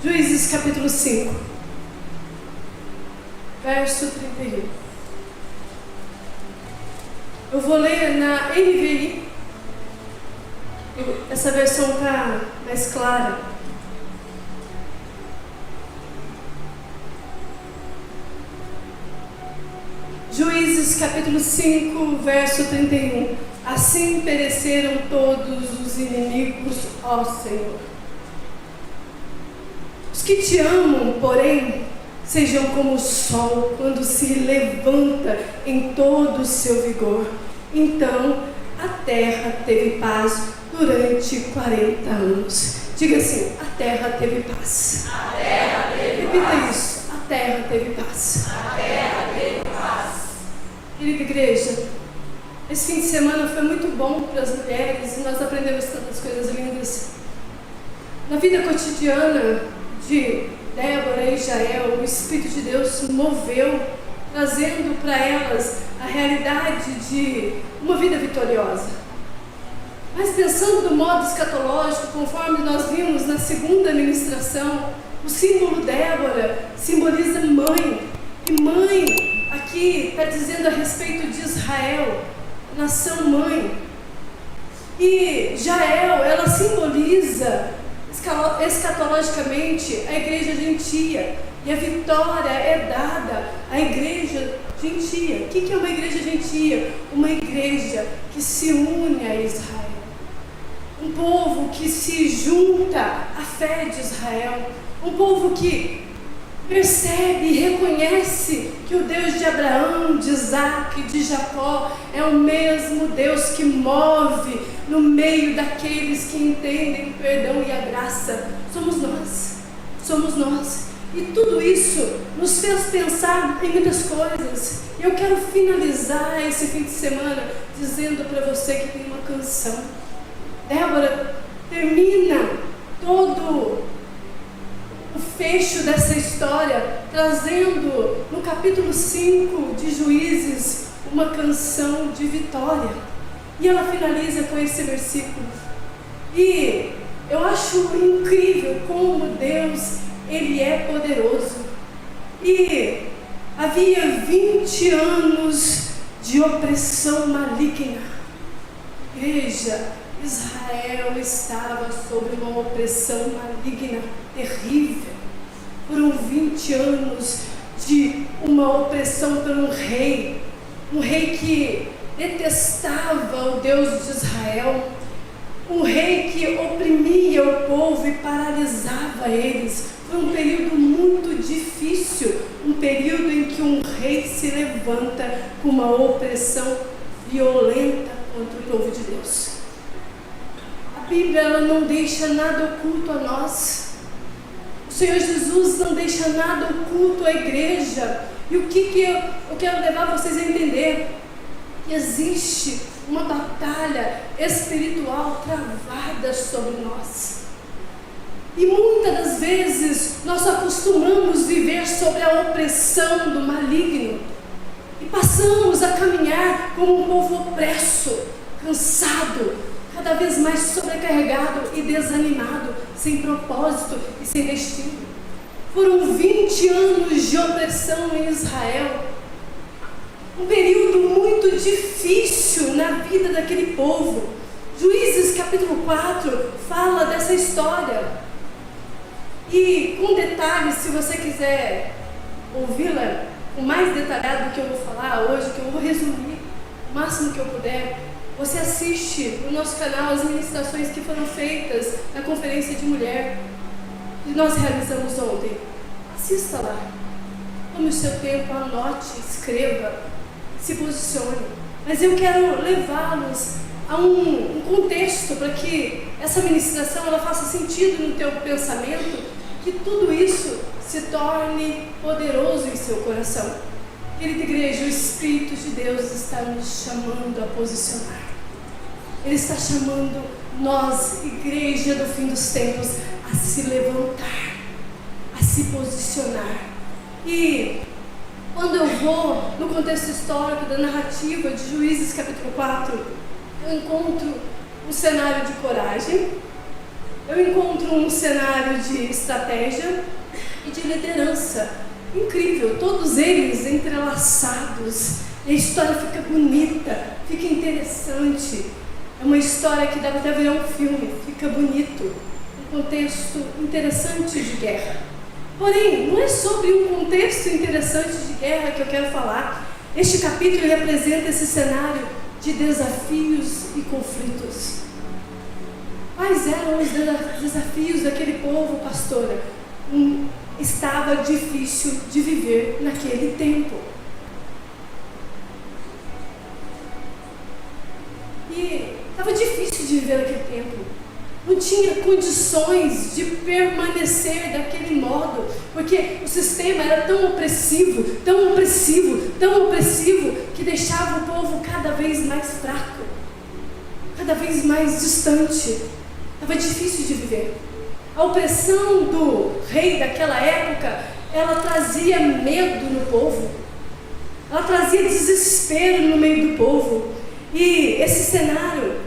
Juízes capítulo 5, verso 31. Eu vou ler na NVI, essa versão está mais clara. Juízes capítulo 5, verso 31. Assim pereceram todos os inimigos, ó Senhor. Os que te amam, porém, sejam como o sol quando se levanta em todo o seu vigor. Então a terra teve paz durante 40 anos. Diga assim: a terra teve paz. A terra teve Repita paz. isso: a terra teve paz. A terra teve paz. Querida igreja, esse fim de semana foi muito bom para as mulheres e nós aprendemos tantas coisas lindas. Na vida cotidiana de Débora e Jael, o Espírito de Deus se moveu, trazendo para elas a realidade de uma vida vitoriosa. Mas pensando do modo escatológico, conforme nós vimos na segunda ministração, o símbolo Débora simboliza mãe. E mãe aqui está dizendo a respeito de Israel, nação mãe. E Jael, ela simboliza escatologicamente a igreja gentia, e a vitória é dada à igreja gentia. O que é uma igreja gentia? Uma igreja que se une a Israel, um povo que se junta à fé de Israel, um povo que percebe e reconhece que o Deus de Abraão, de Isaac, de Jacó é o mesmo Deus que move no meio daqueles que entendem o perdão e a graça. Somos nós. E tudo isso nos fez pensar em muitas coisas. E eu quero finalizar esse fim de semana dizendo para você que tem uma canção. Débora termina todo o fecho dessa história, trazendo no capítulo 5 de Juízes uma canção de vitória. E ela finaliza com esse versículo. E eu acho incrível como Deus, Ele é poderoso. E havia 20 anos de opressão maligna. Veja, Israel estava sob uma opressão maligna terrível. Foram 20 anos de uma opressão por um rei que detestava o Deus de Israel, um rei que oprimia o povo e paralisava eles. Foi um período muito difícil, um período em que um rei se levanta com uma opressão violenta contra o povo de Deus. A Bíblia, ela não deixa nada oculto a nós. O Senhor Jesus não deixa nada oculto à igreja. E o que eu quero levar vocês a entender? Que existe uma batalha espiritual travada sobre nós. E muitas das vezes nós acostumamos viver sobre a opressão do maligno e passamos a caminhar como um povo opresso, cansado, cada vez mais sobrecarregado e desanimado, sem propósito e sem destino. Foram 20 anos de opressão em Israel, um período muito difícil na vida daquele povo. Juízes capítulo 4 fala dessa história. E com detalhes, se você quiser ouvi-la o mais detalhado do que eu vou falar hoje, que eu vou resumir o máximo que eu puder, você assiste no nosso canal as ministrações que foram feitas na conferência de mulher que nós realizamos ontem. Assista lá. Tome o seu tempo, anote, escreva, se posicione. Mas eu quero levá-los a um contexto para que essa ministração ela faça sentido no teu pensamento, que tudo isso se torne poderoso em seu coração. Querida igreja, o Espírito de Deus está nos chamando a posicionar. Ele está chamando nós, igreja do fim dos tempos, a se levantar, a se posicionar. E quando eu vou no contexto histórico da narrativa de Juízes capítulo 4, eu encontro um cenário de coragem, eu encontro um cenário de estratégia e de liderança incrível, todos eles entrelaçados, e a história fica bonita, fica interessante. É uma história que dá até virar um filme, fica bonito, um contexto interessante de guerra. Porém, não é sobre um contexto interessante de guerra que eu quero falar. Este capítulo representa esse cenário de desafios e conflitos. Quais eram os desafios daquele povo, pastora? Estava difícil de viver naquele tempo. E estava difícil de viver naquele tempo. Não tinha condições de permanecer daquele modo, porque o sistema era tão opressivo, tão opressivo, tão opressivo, que deixava o povo cada vez mais fraco, cada vez mais distante. Estava difícil de viver. A opressão do rei daquela época, ela trazia medo no povo, ela trazia desespero no meio do povo. E esse cenário,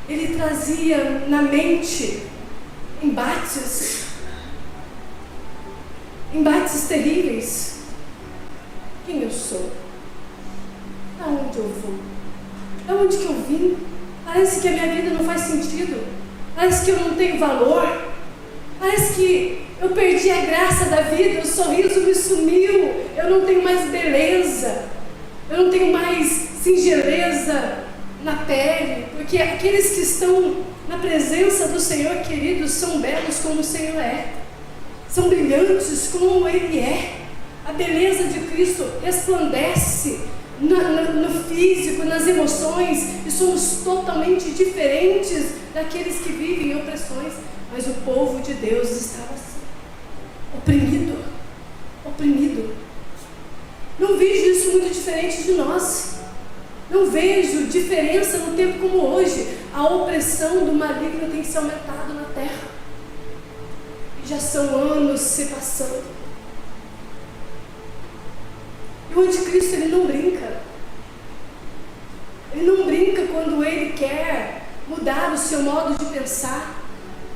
ele trazia na mente embates terríveis. Quem eu sou? Aonde eu vou? Aonde que eu vim? Parece que a minha vida não faz sentido. Parece que eu não tenho valor. Parece que eu perdi a graça da vida, o sorriso me sumiu, eu não tenho mais beleza, eu não tenho mais singeleza na pele, porque aqueles que estão na presença do Senhor, queridos, são belos como o Senhor é, são brilhantes como Ele é. A beleza de Cristo resplandece no físico, nas emoções, e somos totalmente diferentes daqueles que vivem em opressões. Mas o povo de Deus estava assim, oprimido. Não vejo isso muito diferente de nós. Não vejo diferença no tempo como hoje. A opressão do maligno tem se aumentado na terra. E já são anos se passando. E o anticristo, ele não brinca. Ele não brinca quando ele quer mudar o seu modo de pensar,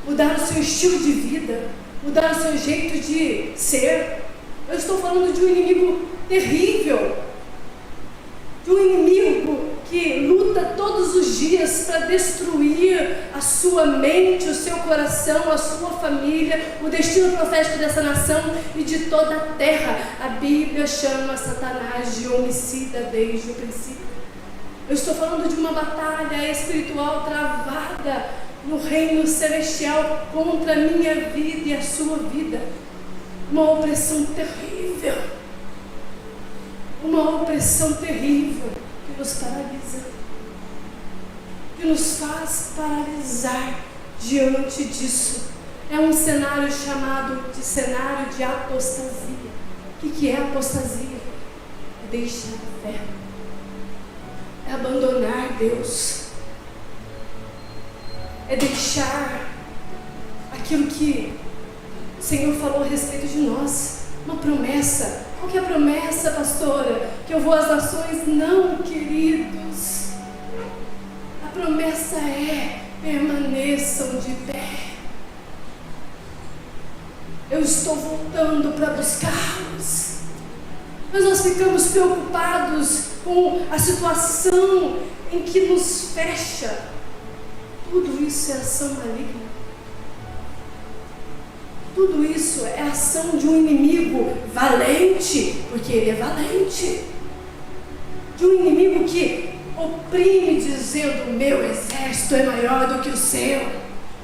mudar o seu estilo de vida, mudar o seu jeito de ser. Eu estou falando de um inimigo terrível, de um inimigo que luta todos os dias para destruir a sua mente, o seu coração, a sua família, o destino profético dessa nação e de toda a terra. A Bíblia chama Satanás de homicida desde o princípio. Eu estou falando de uma batalha espiritual travada no reino celestial contra a minha vida e a sua vida. Uma opressão terrível. Uma opressão terrível que nos paralisa, que nos faz paralisar diante disso. É um cenário chamado de cenário de apostasia. O que é apostasia? É deixar a fé, é abandonar Deus, é deixar aquilo que o Senhor falou a respeito de nós, uma promessa. Qual que é a promessa, pastora? Que eu vou às nações? Não, queridos. A promessa é: permaneçam de pé. Eu estou voltando para buscá-los. Mas nós ficamos preocupados com a situação em que nos fecha. Tudo isso é ação maligna. Tudo isso é ação de um inimigo valente, porque ele é valente. De um inimigo que oprime, dizendo: meu exército é maior do que o seu.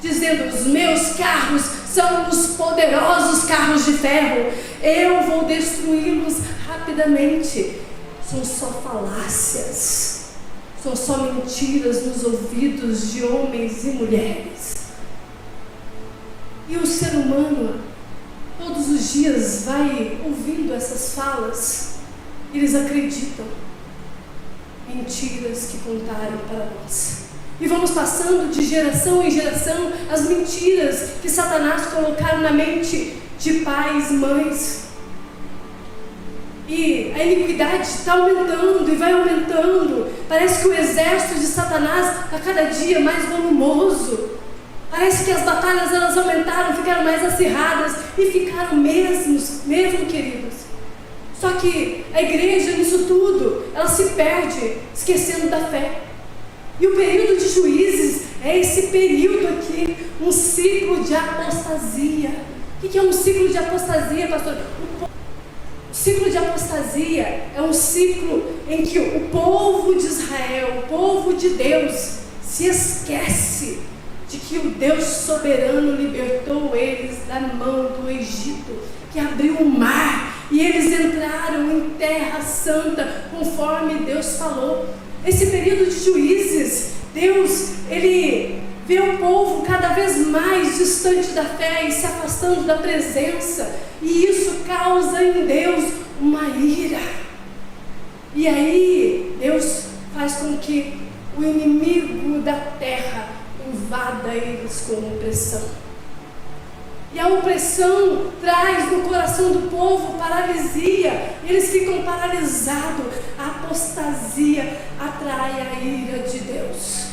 Dizendo: os meus carros são os poderosos carros de ferro. Eu vou destruí-los rapidamente. São só falácias. São só mentiras nos ouvidos de homens e mulheres. E o ser humano, todos os dias, vai ouvindo essas falas. Eles acreditam. Mentiras que contaram para nós. E vamos passando de geração em geração as mentiras que Satanás colocaram na mente de pais, mães. E a iniquidade está aumentando e vai aumentando. Parece que o exército de Satanás está cada dia mais volumoso. Parece que as batalhas elas aumentaram, ficaram mais acirradas e ficaram mesmo, queridos. Só que a igreja, nisso tudo, ela se perde, esquecendo da fé. E o período de Juízes é esse período aqui, um ciclo de apostasia. O que é um ciclo de apostasia, pastor? O ciclo de apostasia é um ciclo em que o povo de Israel, o povo de Deus, se esquece de que o Deus soberano libertou eles da mão do Egito, que abriu o mar e eles entraram em terra santa conforme Deus falou. Esse período de Juízes, Deus, ele vê o povo cada vez mais distante da fé e se afastando da presença, e isso causa em Deus uma ira. E aí Deus faz com que o inimigo da terra invada eles com opressão. E a opressão traz no coração do povo paralisia. Eles ficam paralisados. A apostasia atrai a ira de Deus.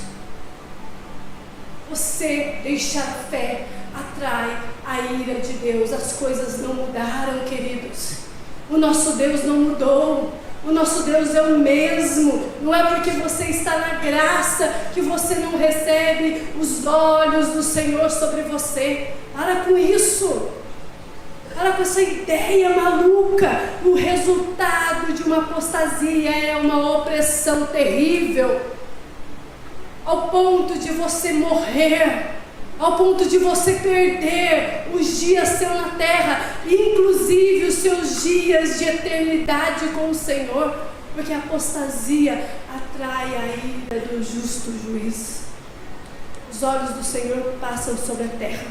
Você deixar a fé atrai a ira de Deus. As coisas não mudaram, queridos. O nosso Deus não mudou. O nosso Deus é o mesmo. Não é porque você está na graça que você não recebe os olhos do Senhor sobre você. Para com isso. Para com essa ideia maluca. O resultado de uma apostasia é uma opressão terrível, ao ponto de você morrer, ao ponto de você perder os dias seus na terra, inclusive os seus dias de eternidade com o Senhor, porque a apostasia atrai a ira do justo juiz. Os olhos do Senhor passam sobre a terra.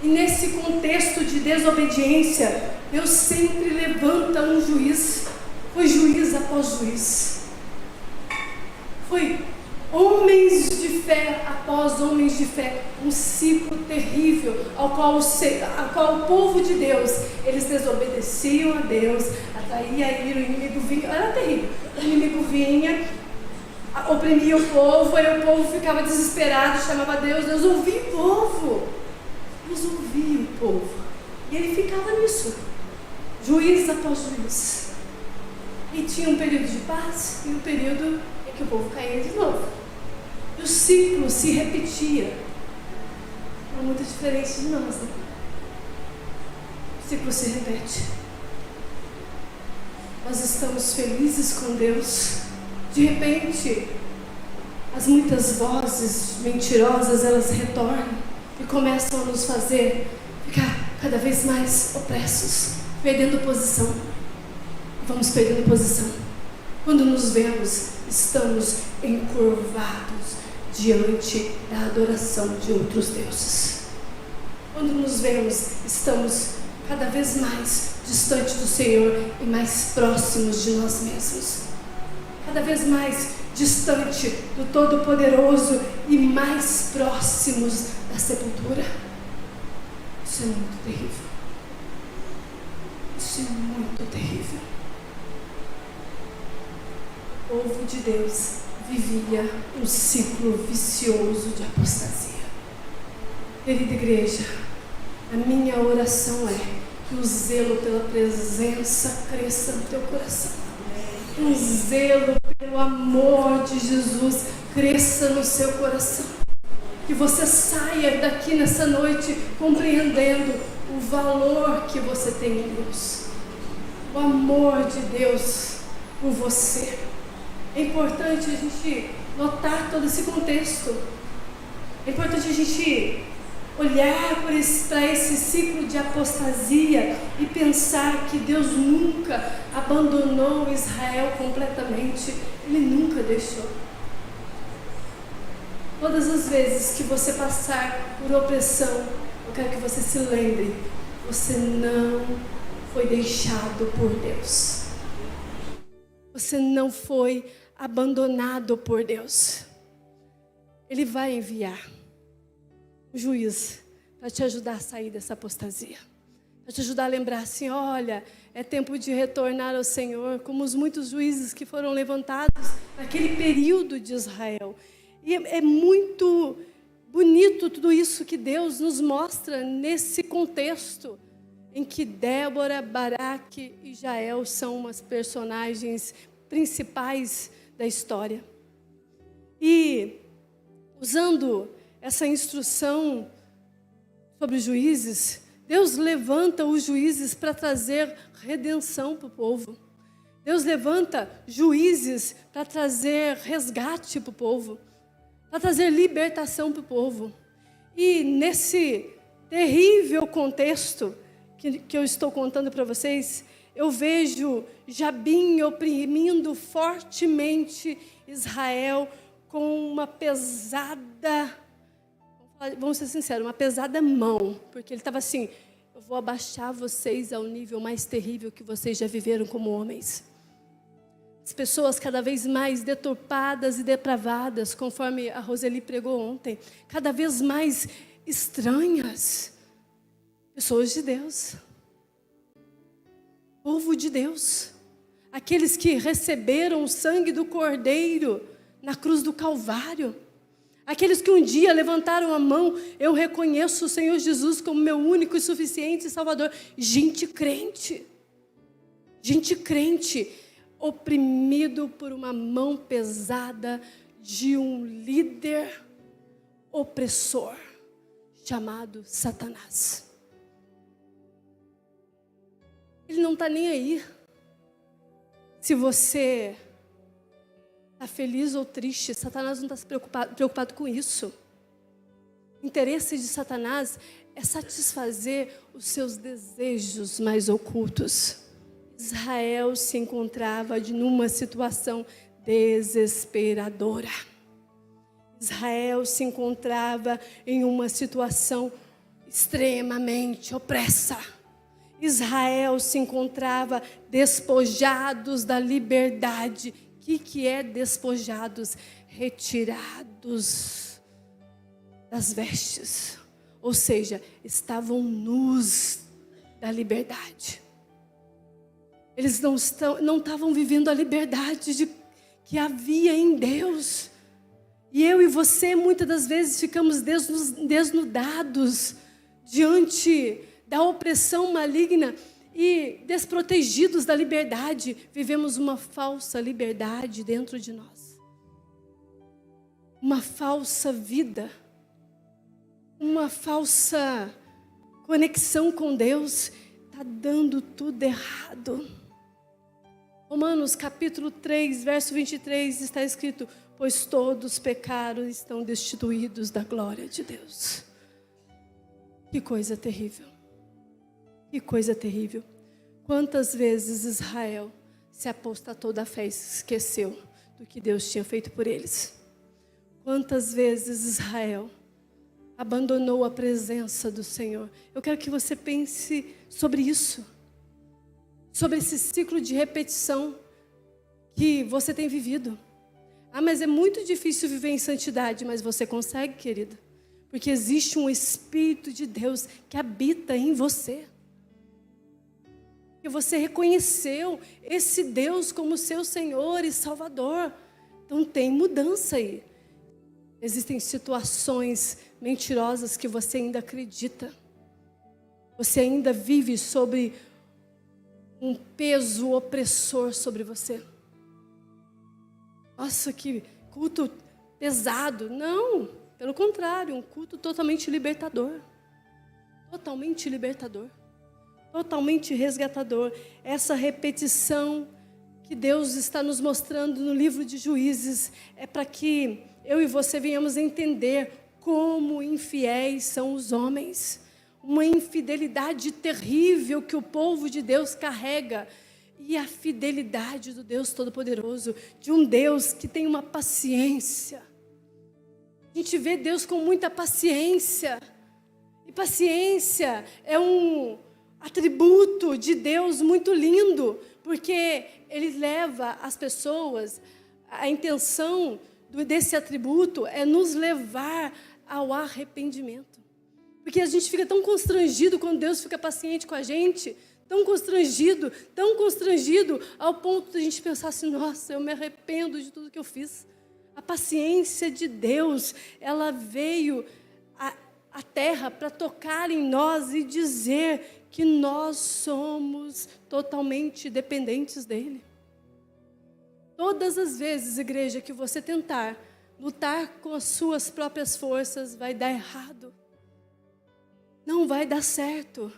E nesse contexto de desobediência, Deus sempre levanta um juiz. Foi juiz após juiz. Foi homens de fé após homens de fé, um ciclo terrível ao qual o povo de Deus, eles desobedeciam a Deus, atraía a ira, o inimigo vinha, era terrível, o inimigo vinha, oprimia o povo, aí o povo ficava desesperado, chamava a Deus, Deus ouvia o povo, Deus ouvia o povo, e ele ficava nisso, juiz após juiz, e tinha um período de paz e um período em que o povo caía de novo. E o ciclo se repetia. É muito diferente de nós, né? O ciclo se repete. Nós estamos felizes com Deus. De repente, as muitas vozes mentirosas, elas retornam e começam a nos fazer ficar cada vez mais opressos, perdendo posição. Vamos perdendo posição. Quando nos vemos, estamos encurvados diante da adoração de outros deuses. Quando nos vemos, estamos cada vez mais distantes do Senhor e mais próximos de nós mesmos. Cada vez mais distante do Todo-Poderoso e mais próximos da sepultura. Isso é muito terrível. Isso é muito terrível. O povo de Deus vivia um ciclo vicioso de apostasia. Querida igreja, a minha oração é que o zelo pela presença cresça no teu coração. Que o zelo pelo amor de Jesus cresça no seu coração. Que você saia daqui nessa noite compreendendo o valor que você tem em Deus. O amor de Deus por você. É importante a gente notar todo esse contexto. É importante a gente olhar para esse ciclo de apostasia e pensar que Deus nunca abandonou Israel completamente. Ele nunca deixou. Todas as vezes que você passar por opressão, eu quero que você se lembre, você não foi deixado por Deus. Você não foi abandonado por Deus. Ele vai enviar um juiz para te ajudar a sair dessa apostasia. Para te ajudar a lembrar assim, olha, é tempo de retornar ao Senhor, como os muitos juízes que foram levantados naquele período de Israel. E é muito bonito tudo isso que Deus nos mostra nesse contexto em que Débora, Baraque e Jael são umas personagens principais da história. E usando essa instrução sobre os juízes, Deus levanta os juízes para trazer redenção para o povo. Deus levanta juízes para trazer resgate para o povo, para trazer libertação para o povo. E nesse terrível contexto que eu estou contando para vocês, eu vejo Jabim oprimindo fortemente Israel com uma pesada, vamos ser sinceros, uma pesada mão, porque ele estava assim: eu vou abaixar vocês ao nível mais terrível que vocês já viveram como homens. As pessoas cada vez mais deturpadas e depravadas, conforme a Roseli pregou ontem, cada vez mais estranhas. Pessoas de Deus, povo de Deus, aqueles que receberam o sangue do Cordeiro na cruz do Calvário, aqueles que um dia levantaram a mão: eu reconheço o Senhor Jesus como meu único e suficiente Salvador. Gente crente, oprimido por uma mão pesada de um líder opressor chamado Satanás. Ele não está nem aí se você está feliz ou triste. Satanás não está preocupado com isso. O interesse de Satanás é satisfazer os seus desejos mais ocultos. Israel se encontrava numa situação desesperadora. Israel se encontrava em uma situação extremamente opressa. Israel se encontrava despojados da liberdade. O que é despojados? Retirados das vestes. Ou seja, estavam nus da liberdade. Eles não estavam vivendo a liberdade que havia em Deus. E eu e você, muitas das vezes, ficamos desnudados diante da opressão maligna e desprotegidos da liberdade. Vivemos uma falsa liberdade dentro de nós. Uma falsa vida. Uma falsa conexão com Deus. Está dando tudo errado. Romanos capítulo 3, verso 23, está escrito: pois todos pecaram e estão destituídos da glória de Deus. Que coisa terrível. Que coisa terrível. Quantas vezes Israel se apostatou da fé e se esqueceu do que Deus tinha feito por eles. Quantas vezes Israel abandonou a presença do Senhor. Eu quero que você pense sobre isso. Sobre esse ciclo de repetição que você tem vivido. Ah, mas é muito difícil viver em santidade. Mas você consegue, querido. Porque existe um Espírito de Deus que habita em você. E você reconheceu esse Deus como seu Senhor e Salvador. Então tem mudança aí. Existem situações mentirosas que você ainda acredita. Você ainda vive sobre um peso opressor sobre você. Nossa, que culto pesado. Não, pelo contrário, um culto totalmente libertador. Totalmente libertador. Totalmente resgatador. Essa repetição que Deus está nos mostrando no livro de Juízes é para que eu e você venhamos entender como infiéis são os homens. Uma infidelidade terrível que o povo de Deus carrega. E a fidelidade do Deus Todo-Poderoso, de um Deus que tem uma paciência. A gente vê Deus com muita paciência. E paciência é um atributo de Deus muito lindo, porque Ele leva as pessoas, a intenção desse atributo é nos levar ao arrependimento. Porque a gente fica tão constrangido quando Deus fica paciente com a gente, tão constrangido ao ponto de a gente pensar assim: nossa, eu me arrependo de tudo que eu fiz. A paciência de Deus, ela veio a terra para tocar em nós e dizer que nós somos totalmente dependentes dele. Todas as vezes, igreja, que você tentar lutar com as suas próprias forças, vai dar errado. Não vai dar certo,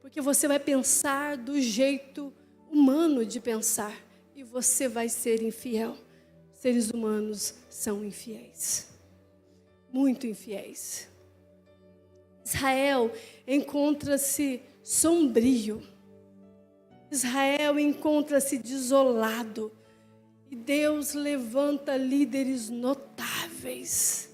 porque você vai pensar do jeito humano de pensar e você vai ser infiel. Seres humanos são infiéis, muito infiéis. Israel encontra-se sombrio. Israel encontra-se desolado. E Deus levanta líderes notáveis.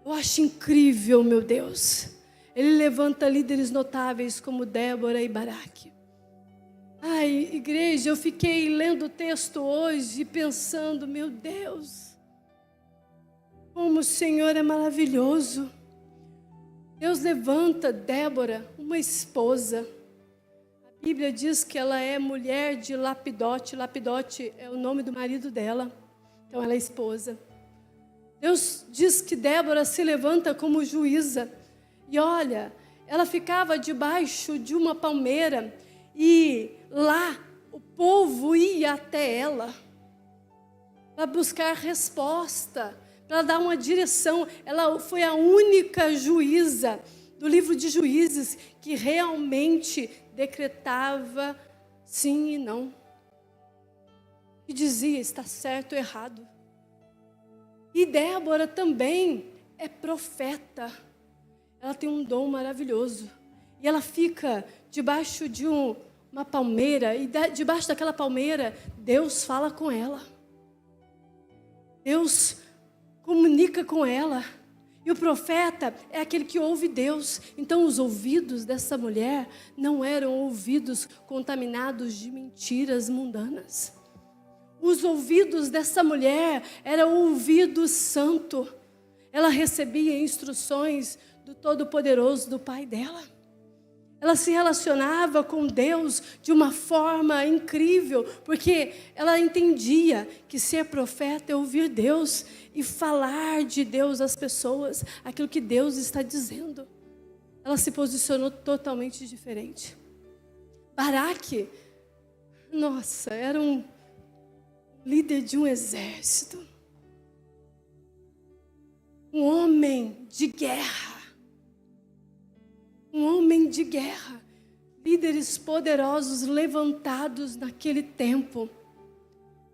Eu acho incrível, meu Deus. Ele levanta líderes notáveis como Débora e Baraque. Ai, igreja, eu fiquei lendo o texto hoje e pensando, meu Deus, como o Senhor é maravilhoso. Deus levanta Débora, uma esposa. A Bíblia diz que ela é mulher de Lapidote. Lapidote é o nome do marido dela. Então ela é esposa. Deus diz que Débora se levanta como juíza. E olha, ela ficava debaixo de uma palmeira. E lá o povo ia até ela para buscar resposta, para dar uma direção. Ela foi a única juíza do livro de Juízes que realmente decretava sim e não. E dizia está certo ou errado. E Débora também é profeta. Ela tem um dom maravilhoso. E ela fica debaixo de uma palmeira. E debaixo daquela palmeira, Deus fala com ela. Deus comunica com ela. E o profeta é aquele que ouve Deus. Então os ouvidos dessa mulher não eram ouvidos contaminados de mentiras mundanas. Os ouvidos dessa mulher eram ouvido santo. Ela recebia instruções do Todo-Poderoso, do Pai dela. Ela se relacionava com Deus de uma forma incrível, porque ela entendia que ser profeta é ouvir Deus e falar de Deus às pessoas, aquilo que Deus está dizendo. Ela se posicionou totalmente diferente. Baraque, nossa, era um líder de um exército. Um homem de guerra. Um homem de guerra. Líderes poderosos levantados naquele tempo.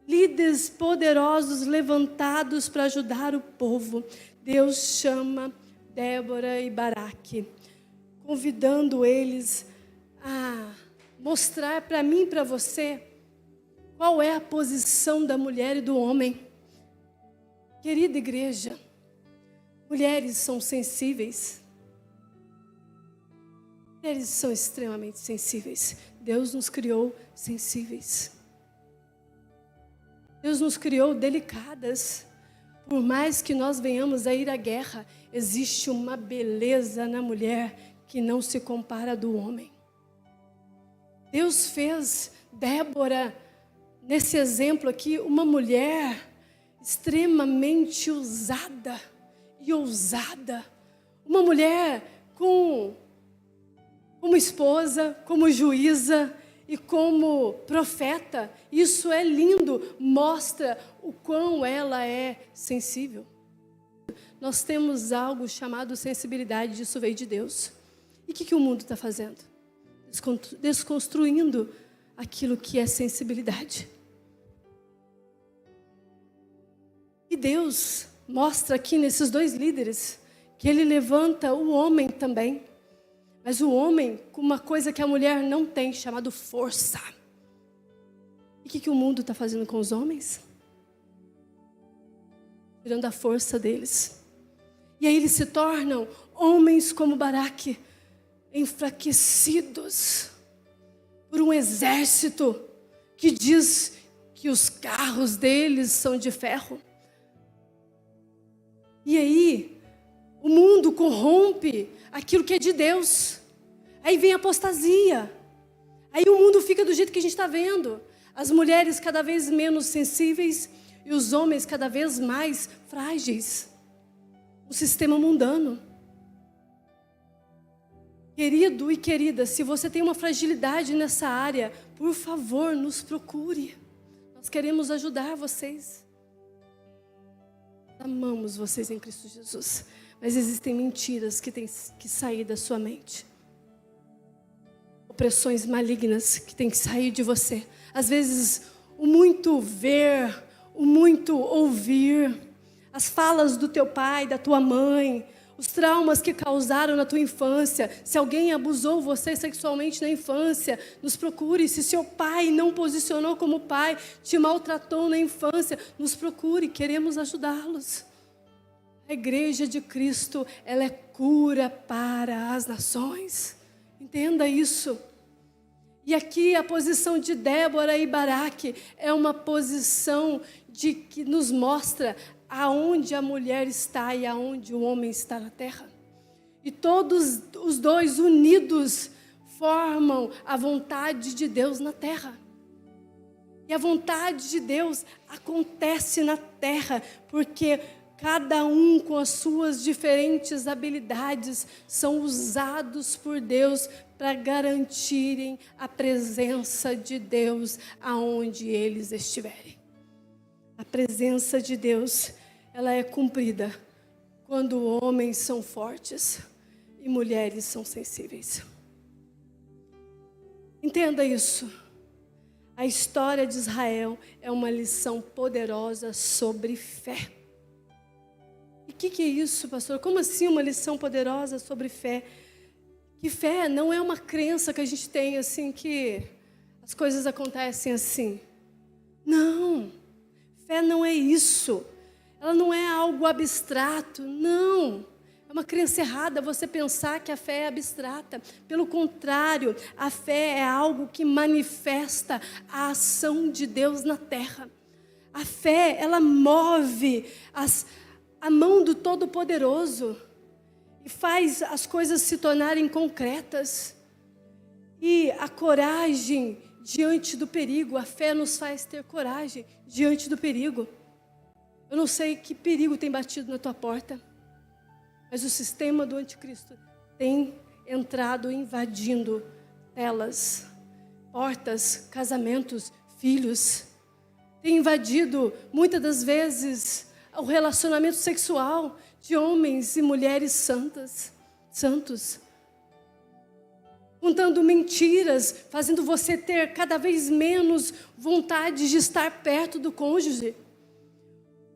Líderes poderosos levantados para ajudar o povo. Deus chama Débora e Baraque, convidando eles a mostrar para mim e para você qual é a posição da mulher e do homem. Querida igreja, mulheres são sensíveis. Mulheres são extremamente sensíveis. Deus nos criou sensíveis. Deus nos criou delicadas. Por mais que nós venhamos a ir à guerra, existe uma beleza na mulher que não se compara do homem. Deus fez Débora, nesse exemplo aqui, uma mulher extremamente usada e ousada. Uma mulher como esposa, como juíza e como profeta. Isso é lindo, mostra o quão ela é sensível. Nós temos algo chamado sensibilidade, isso veio de Deus. E o que o mundo está fazendo? Desconstruindo aquilo que é sensibilidade. E Deus mostra aqui nesses dois líderes que ele levanta o homem também. Mas o homem com uma coisa que a mulher não tem, chamado força. E o que o mundo está fazendo com os homens? Tirando a força deles. E aí eles se tornam homens como Baraque, enfraquecidos por um exército que diz que os carros deles são de ferro. E aí o mundo corrompe aquilo que é de Deus. Aí vem a apostasia. Aí o mundo fica do jeito que a gente está vendo. As mulheres cada vez menos sensíveis e os homens cada vez mais frágeis. O sistema mundano. Querido e querida, se você tem uma fragilidade nessa área, por favor, nos procure. Nós queremos ajudar vocês. Amamos vocês em Cristo Jesus. Mas existem mentiras que têm que sair da sua mente. Opressões malignas que têm que sair de você. Às vezes, o muito ver, o muito ouvir, as falas do teu pai, da tua mãe, os traumas que causaram na tua infância. Se alguém abusou você sexualmente na infância, nos procure. Se seu pai não posicionou como pai, te maltratou na infância, nos procure, queremos ajudá-los. A igreja de Cristo, ela é cura para as nações. Entenda isso. E aqui a posição de Débora e Baraque é uma posição que nos mostra aonde a mulher está e aonde o homem está na terra. E todos os dois unidos formam a vontade de Deus na terra. E a vontade de Deus acontece na terra, porque cada um com as suas diferentes habilidades são usados por Deus para garantirem a presença de Deus aonde eles estiverem. A presença de Deus, ela é cumprida quando homens são fortes e mulheres são sensíveis. Entenda isso. A história de Israel é uma lição poderosa sobre fé. E o que é isso, pastor? Como assim uma lição poderosa sobre fé? Que fé não é uma crença que a gente tem assim, que as coisas acontecem assim. Não, fé não é isso. Ela não é algo abstrato, não. É uma crença errada você pensar que a fé é abstrata. Pelo contrário, a fé é algo que manifesta a ação de Deus na terra. A fé, ela move a mão do Todo-Poderoso e faz as coisas se tornarem concretas. E a coragem diante do perigo, a fé nos faz ter coragem diante do perigo. Eu não sei que perigo tem batido na tua porta, mas o sistema do anticristo tem entrado invadindo telas, portas, casamentos, filhos. Tem invadido, muitas das vezes, o relacionamento sexual de homens e mulheres santos. Contando mentiras, fazendo você ter cada vez menos vontade de estar perto do cônjuge.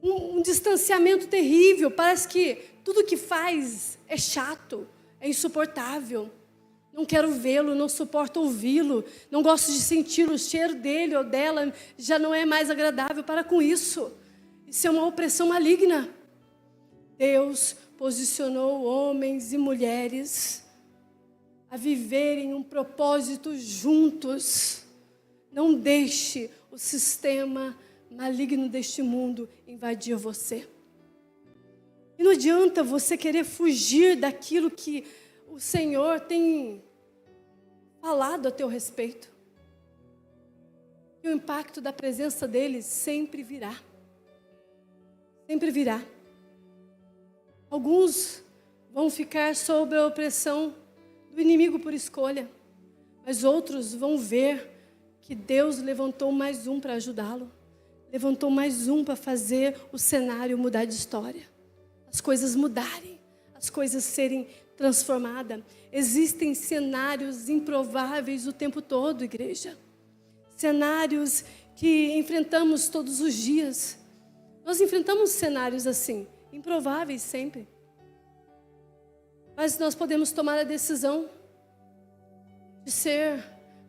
Um distanciamento terrível, parece que tudo que faz é chato, é insuportável. Não quero vê-lo, não suporto ouvi-lo, não gosto de sentir o cheiro dele ou dela, já não é mais agradável. Para com isso. Isso é uma opressão maligna. Deus posicionou homens e mulheres a viverem um propósito juntos. Não deixe o sistema maligno deste mundo invadir você. E não adianta você querer fugir daquilo que o Senhor tem falado a teu respeito. E o impacto da presença dele sempre virá. Sempre virá. Alguns vão ficar sob a opressão do inimigo por escolha, mas outros vão ver que Deus levantou mais um para ajudá-lo. Levantou mais um para fazer o cenário mudar de história. As coisas mudarem, as coisas serem transformadas. Existem cenários improváveis o tempo todo, igreja. Cenários que enfrentamos todos os dias. Nós enfrentamos cenários assim, improváveis sempre. Mas nós podemos tomar a decisão de ser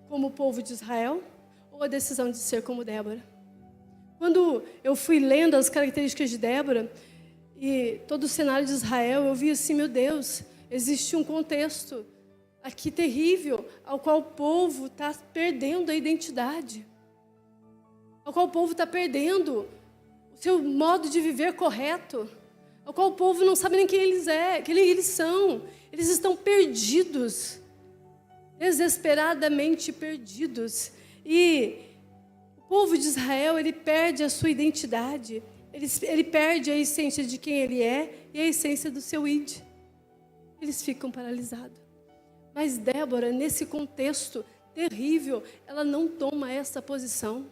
como o povo de Israel ou a decisão de ser como Débora. Quando eu fui lendo as características de Débora e todo o cenário de Israel, eu vi assim, meu Deus, existe um contexto aqui terrível, ao qual o povo está perdendo a identidade, ao qual o povo está perdendo o seu modo de viver correto, ao qual o povo não sabe nem quem eles são. Eles estão perdidos, desesperadamente perdidos. E o povo de Israel, ele perde a sua identidade, ele perde a essência de quem ele é e a essência do seu id. Eles ficam paralisados. Mas Débora, nesse contexto terrível, ela não toma essa posição.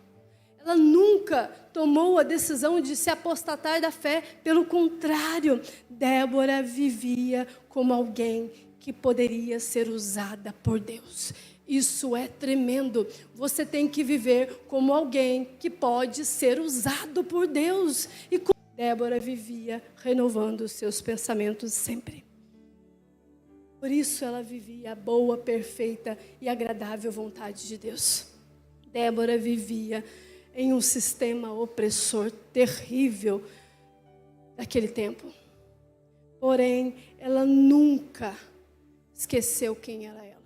Ela nunca tomou a decisão de se apostatar da fé. Pelo contrário, Débora vivia como alguém que poderia ser usada por Deus. Isso é tremendo. Você tem que viver como alguém que pode ser usado por Deus. E como Débora vivia renovando seus pensamentos sempre. Por isso ela vivia a boa, perfeita e agradável vontade de Deus. Débora vivia em um sistema opressor terrível daquele tempo. Porém, ela nunca esqueceu quem era ela.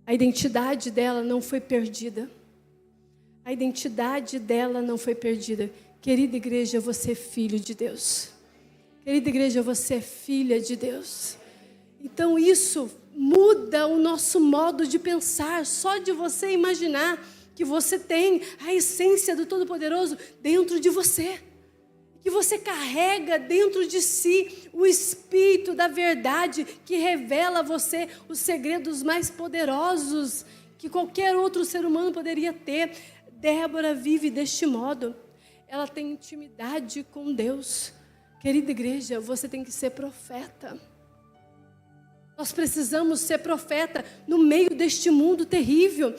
A identidade dela não foi perdida. A identidade dela não foi perdida. Querida igreja, você é filho de Deus. Querida igreja, você é filha de Deus. Então isso muda o nosso modo de pensar. Só de você imaginar que você tem a essência do Todo-Poderoso dentro de você. Que você carrega dentro de si o Espírito da verdade que revela a você os segredos mais poderosos que qualquer outro ser humano poderia ter. Débora vive deste modo. Ela tem intimidade com Deus. Querida igreja, você tem que ser profeta. Nós precisamos ser profeta no meio deste mundo terrível.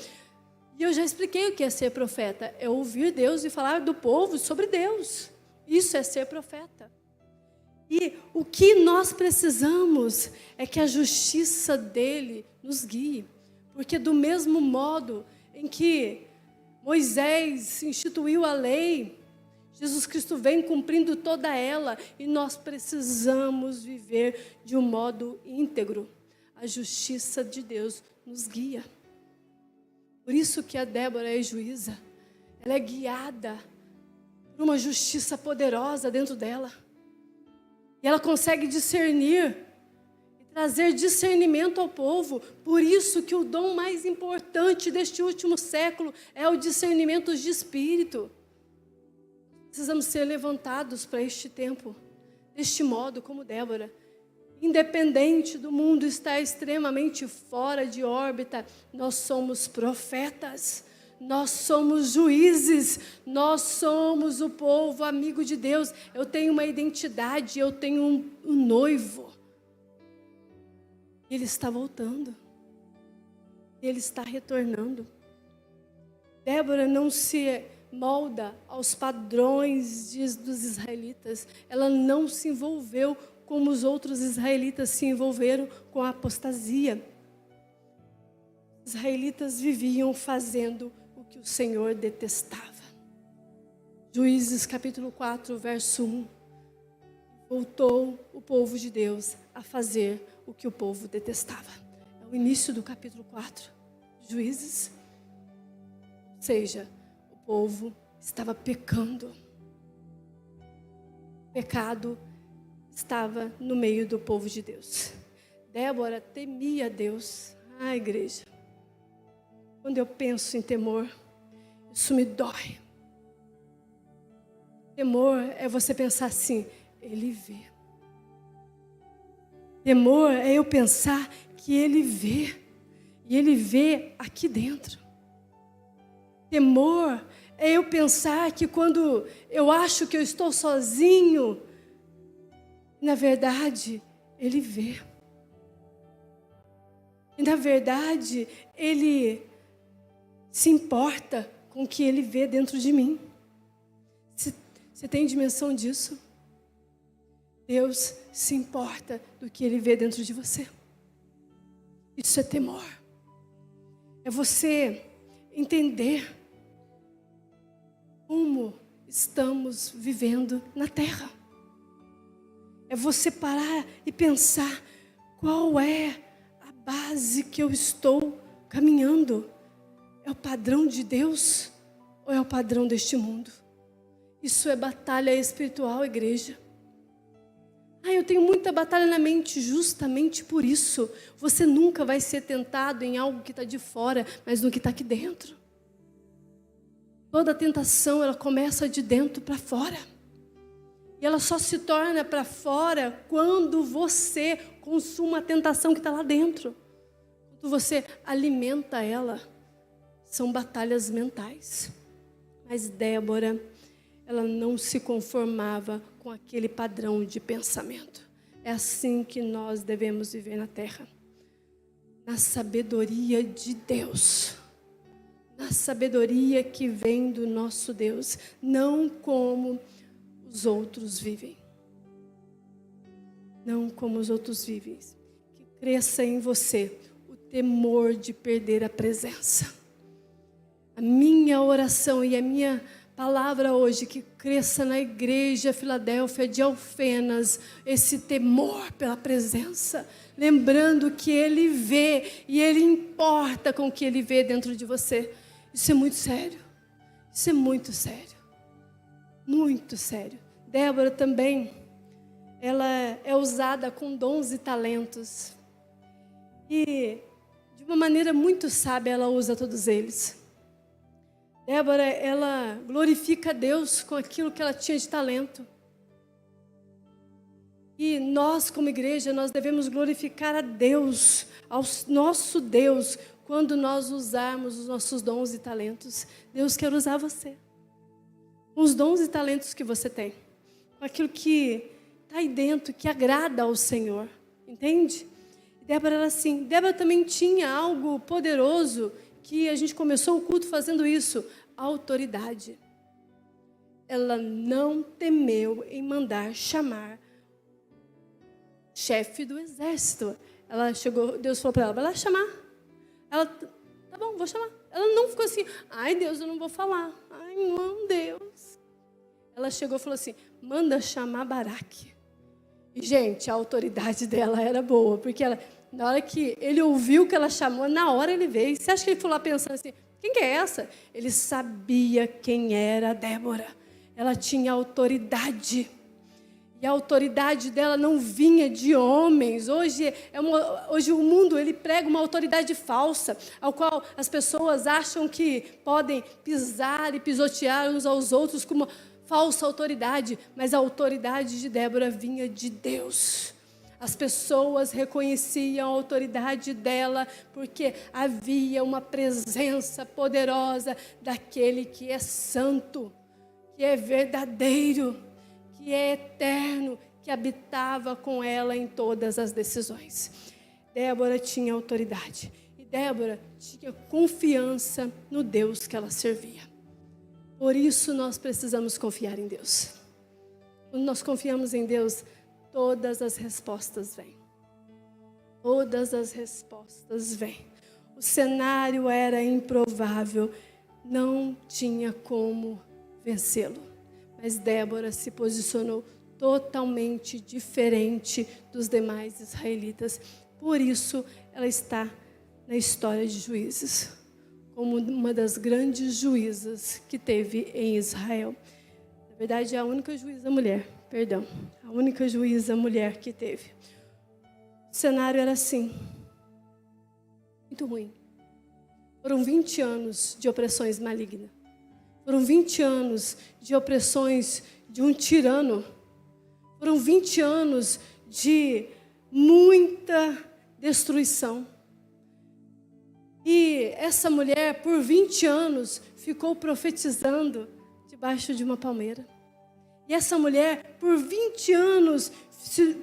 E eu já expliquei o que é ser profeta. É ouvir Deus e falar do povo sobre Deus. Isso é ser profeta. E o que nós precisamos é que a justiça dele nos guie. Porque do mesmo modo em que Moisés instituiu a lei, Jesus Cristo vem cumprindo toda ela. E nós precisamos viver de um modo íntegro. A justiça de Deus nos guia. Por isso que a Débora é juíza. Ela é guiada por uma justiça poderosa dentro dela. E ela consegue discernir e trazer discernimento ao povo. Por isso que o dom mais importante deste último século é o discernimento de espírito. Precisamos ser levantados para este tempo, deste modo como Débora. Independente do mundo estar extremamente fora de órbita, nós somos profetas, nós somos juízes, nós somos o povo amigo de Deus. Eu tenho uma identidade, eu tenho um noivo. Ele está voltando, ele está retornando. Débora não se molda aos padrões dos israelitas, ela não se envolveu como os outros israelitas se envolveram com a apostasia. Os israelitas viviam fazendo o que o Senhor detestava. Juízes capítulo 4, verso 1. Voltou o povo de Deus a fazer o que o povo detestava. É o início do capítulo 4. Juízes. Ou seja, o povo estava pecando. Pecado estava no meio do povo de Deus. Débora temia Deus. Ah, igreja, quando eu penso em temor, isso me dói. Temor é você pensar assim, ele vê. Temor é eu pensar que ele vê. E ele vê aqui dentro. Temor é eu pensar que quando eu acho que eu estou sozinho, na verdade, ele vê. E na verdade, ele se importa com o que ele vê dentro de mim. Você tem dimensão disso? Deus se importa do que ele vê dentro de você. Isso é temor. É você entender como estamos vivendo na terra. É você parar e pensar qual é a base que eu estou caminhando. É o padrão de Deus ou é o padrão deste mundo? Isso é batalha espiritual, igreja. Eu tenho muita batalha na mente, justamente por isso. Você nunca vai ser tentado em algo que está de fora, mas no que está aqui dentro. Toda tentação, ela começa de dentro para fora. E ela só se torna para fora quando você consuma a tentação que está lá dentro. Quando você alimenta ela. São batalhas mentais. Mas Débora, ela não se conformava com aquele padrão de pensamento. É assim que nós devemos viver na terra. Na sabedoria de Deus. Na sabedoria que vem do nosso Deus. Não como os outros vivem. Não como os outros vivem. Que cresça em você o temor de perder a presença. A minha oração e a minha palavra hoje, que cresça na igreja Filadélfia de Alfenas, esse temor pela presença, lembrando que Ele vê e Ele importa com o que Ele vê dentro de você. Isso é muito sério, isso é muito sério, muito sério. Débora também, ela é usada com dons e talentos, e de uma maneira muito sábia ela usa todos eles. Débora, ela glorifica a Deus com aquilo que ela tinha de talento. E nós, como igreja, nós devemos glorificar a Deus, ao nosso Deus, quando nós usarmos os nossos dons e talentos. Deus quer usar você. Com os dons e talentos que você tem. Com aquilo que está aí dentro, que agrada ao Senhor. Entende? Débora era assim. Débora também tinha algo poderoso, que a gente começou o culto fazendo isso, autoridade. Ela não temeu em mandar chamar chefe do exército. Ela chegou, Deus falou para ela, vai lá chamar. Ela, tá bom, vou chamar. Ela não ficou assim, ai Deus, eu não vou falar. Ai não, Deus. Ela chegou e falou assim, manda chamar Baraque. E gente, a autoridade dela era boa, porque ela... Na hora que ele ouviu que ela chamou, na hora ele veio. Você acha que ele foi lá pensando assim, quem que é essa? Ele sabia quem era a Débora. Ela tinha autoridade. E a autoridade dela não vinha de homens. Hoje o mundo ele prega uma autoridade falsa, ao qual as pessoas acham que podem pisar e pisotear uns aos outros com uma falsa autoridade. Mas a autoridade de Débora vinha de Deus. As pessoas reconheciam a autoridade dela porque havia uma presença poderosa daquele que é santo, que é verdadeiro, que é eterno, que habitava com ela em todas as decisões. Débora tinha autoridade e Débora tinha confiança no Deus que ela servia. Por isso nós precisamos confiar em Deus. Quando nós confiamos em Deus, todas as respostas vêm. Todas as respostas vêm. O cenário era improvável. Não tinha como vencê-lo. Mas Débora se posicionou totalmente diferente dos demais israelitas. Por isso, ela está na história de Juízes. Como uma das grandes juízas que teve em Israel. Na verdade, é a única juíza mulher. Perdão, a única juíza mulher que teve. O cenário era assim, muito ruim. Foram 20 anos de opressões malignas. Foram 20 anos de opressões de um tirano. Foram 20 anos de muita destruição. E essa mulher, por 20 anos, ficou profetizando debaixo de uma palmeira. E essa mulher, por 20 anos,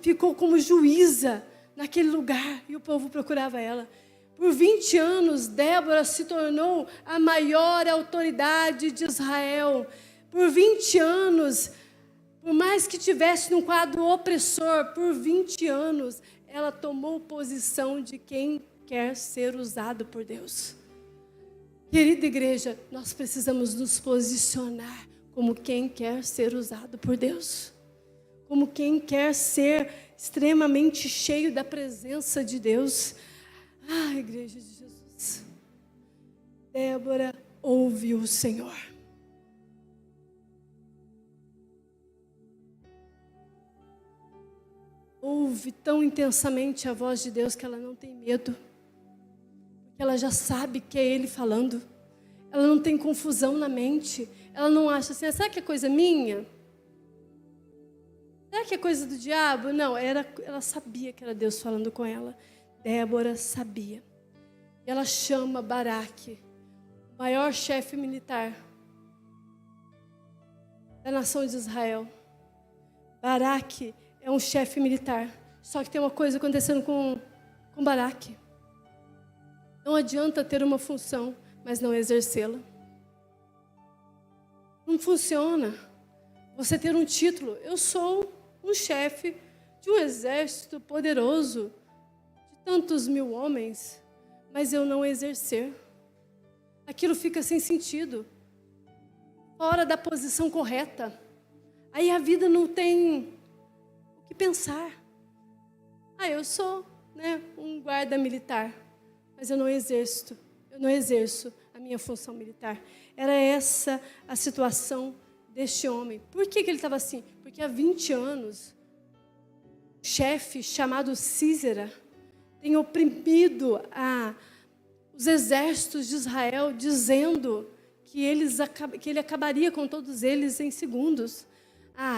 ficou como juíza naquele lugar. E o povo procurava ela. Por 20 anos, Débora se tornou a maior autoridade de Israel. Por 20 anos, por mais que tivesse num quadro opressor, por 20 anos, ela tomou posição de quem quer ser usado por Deus. Querida igreja, nós precisamos nos posicionar como quem quer ser usado por Deus. Como quem quer ser extremamente cheio da presença de Deus. Ah, igreja de Jesus. Débora ouviu o Senhor. Ouve tão intensamente a voz de Deus que ela não tem medo. Porque ela já sabe que é Ele falando. Ela não tem confusão na mente. Ela não acha assim, será que é coisa minha? será que é coisa do diabo? Não, ela sabia que era Deus falando com ela. Débora sabia. E ela chama Baraque, o maior chefe militar da nação de Israel. Baraque é um chefe militar. Só que tem uma coisa acontecendo com Baraque. Não adianta ter uma função, mas não exercê-la. Não funciona você ter um título. Eu sou um chefe de um exército poderoso, de tantos mil homens, mas eu não exercer. Aquilo fica sem sentido, fora da posição correta. Aí a vida não tem o que pensar. Eu sou, um guarda militar, mas eu não exerço a minha função militar. Era essa a situação deste homem. Por que ele estava assim? Porque há 20 anos, um chefe chamado Sísera tem oprimido os exércitos de Israel, dizendo que ele acabaria com todos eles em segundos.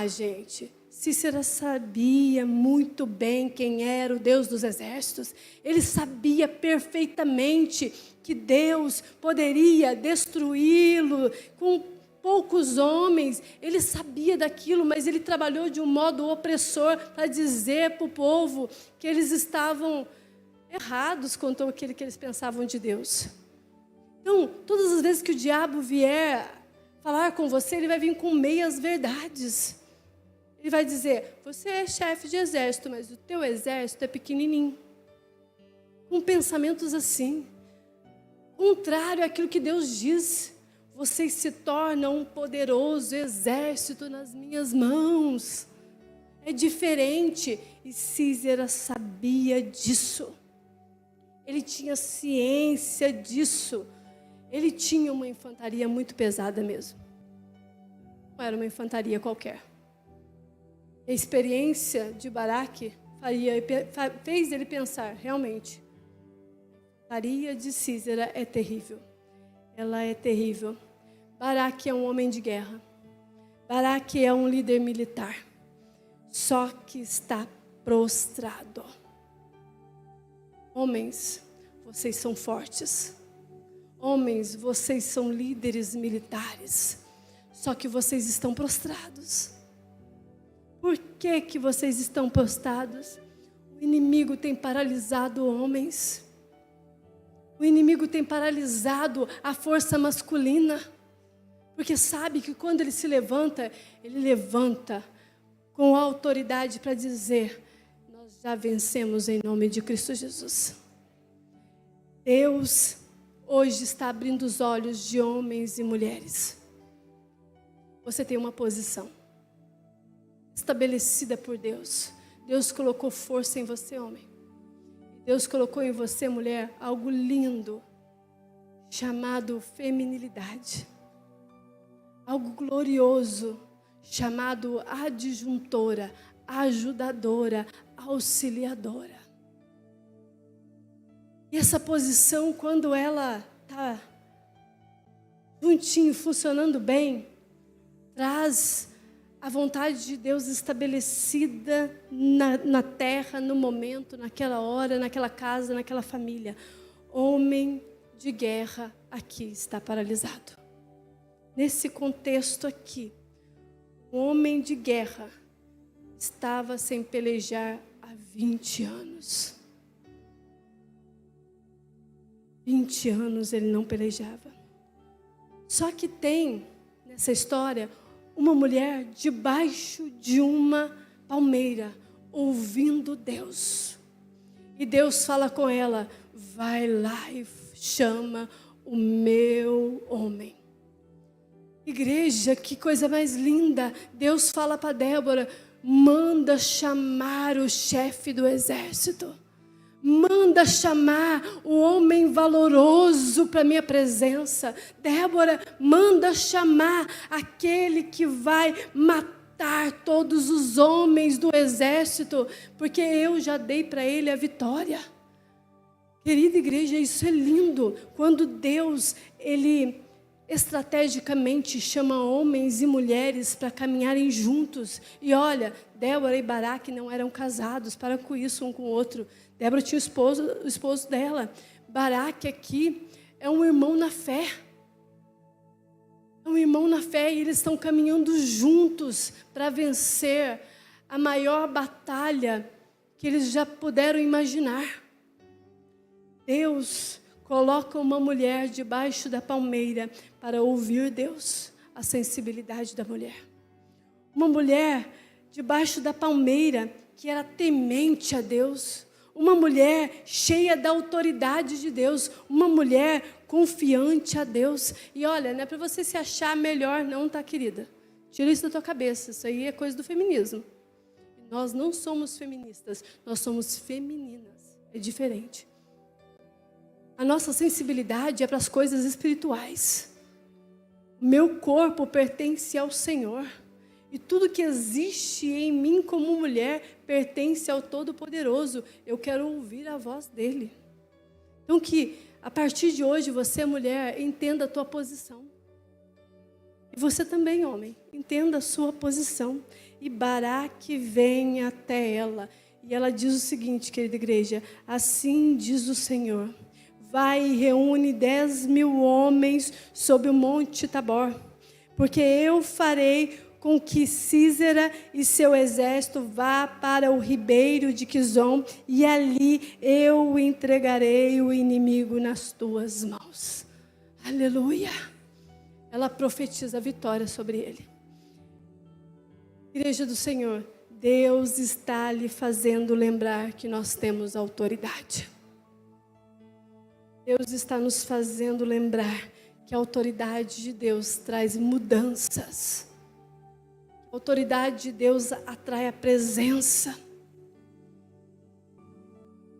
Gente, Sísera sabia muito bem quem era o Deus dos exércitos. Ele sabia perfeitamente que Deus poderia destruí-lo com poucos homens. Ele sabia daquilo, mas ele trabalhou de um modo opressor para dizer para o povo que eles estavam errados quanto àquilo que eles pensavam de Deus. Então, todas as vezes que o diabo vier falar com você, ele vai vir com meias verdades. Ele vai dizer, você é chefe de exército, mas o teu exército é pequenininho. Com pensamentos assim, contrário àquilo que Deus diz. Vocês se tornam um poderoso exército nas minhas mãos. É diferente. E Sísera sabia disso. Ele tinha ciência disso. Ele tinha uma infantaria muito pesada mesmo. Não era uma infantaria qualquer. A experiência de Baraque fez ele pensar, realmente, a infantaria de Sísera é terrível. Ela é terrível. Baraque é um homem de guerra. Baraque é um líder militar. Só que está prostrado. Homens, vocês são fortes. Homens, vocês são líderes militares. Só que vocês estão prostrados. Por que vocês estão prostrados? O inimigo tem paralisado homens. O inimigo tem paralisado a força masculina. Porque sabe que quando ele levanta com autoridade para dizer, nós já vencemos em nome de Cristo Jesus. Deus hoje está abrindo os olhos de homens e mulheres. Você tem uma posição estabelecida por Deus. Deus colocou força em você, homem. Deus colocou em você, mulher, algo lindo, chamado feminilidade. Algo glorioso, chamado adjuntora, ajudadora, auxiliadora. E essa posição, quando ela está juntinho, funcionando bem, traz a vontade de Deus estabelecida na terra, no momento, naquela hora, naquela casa, naquela família. Homem de guerra aqui está paralisado. Nesse contexto aqui, o homem de guerra estava sem pelejar há 20 anos. 20 anos ele não pelejava. Só que tem, nessa história, uma mulher debaixo de uma palmeira, ouvindo Deus. E Deus fala com ela, vai lá e chama o meu homem. Igreja, que coisa mais linda. Deus fala para Débora, manda chamar o chefe do exército. Manda chamar o homem valoroso para a minha presença. Débora, manda chamar aquele que vai matar todos os homens do exército, porque eu já dei para ele a vitória. Querida igreja, isso é lindo. Quando Deus, ele estrategicamente chama homens e mulheres para caminharem juntos. E olha, Débora e Baraque não eram casados, para com isso um com o outro. Débora tinha o esposo dela. Baraque aqui é um irmão na fé. É um irmão na fé e eles estão caminhando juntos para vencer a maior batalha que eles já puderam imaginar. Deus coloca uma mulher debaixo da palmeira para ouvir Deus, a sensibilidade da mulher. Uma mulher debaixo da palmeira que era temente a Deus. Uma mulher cheia da autoridade de Deus. Uma mulher confiante a Deus. E olha, não é para você se achar melhor não, tá, querida? Tira isso da tua cabeça, isso aí é coisa do feminismo. Nós não somos feministas, nós somos femininas. É diferente. A nossa sensibilidade é para as coisas espirituais. Meu corpo pertence ao Senhor. E tudo que existe em mim como mulher pertence ao Todo-Poderoso. Eu quero ouvir a voz dEle. Então que, a partir de hoje, você, mulher, entenda a tua posição. E você também, homem, entenda a sua posição. E Baraque vem até ela. E ela diz o seguinte, querida igreja: assim diz o Senhor: vai e reúne 10.000 homens sob o monte Tabor, porque eu farei com que Císera e seu exército vá para o ribeiro de Quizom, e ali eu entregarei o inimigo nas tuas mãos. Aleluia! Ela profetiza a vitória sobre ele. Igreja do Senhor, Deus está lhe fazendo lembrar que nós temos autoridade. Deus está nos fazendo lembrar que a autoridade de Deus traz mudanças. A autoridade de Deus atrai a presença.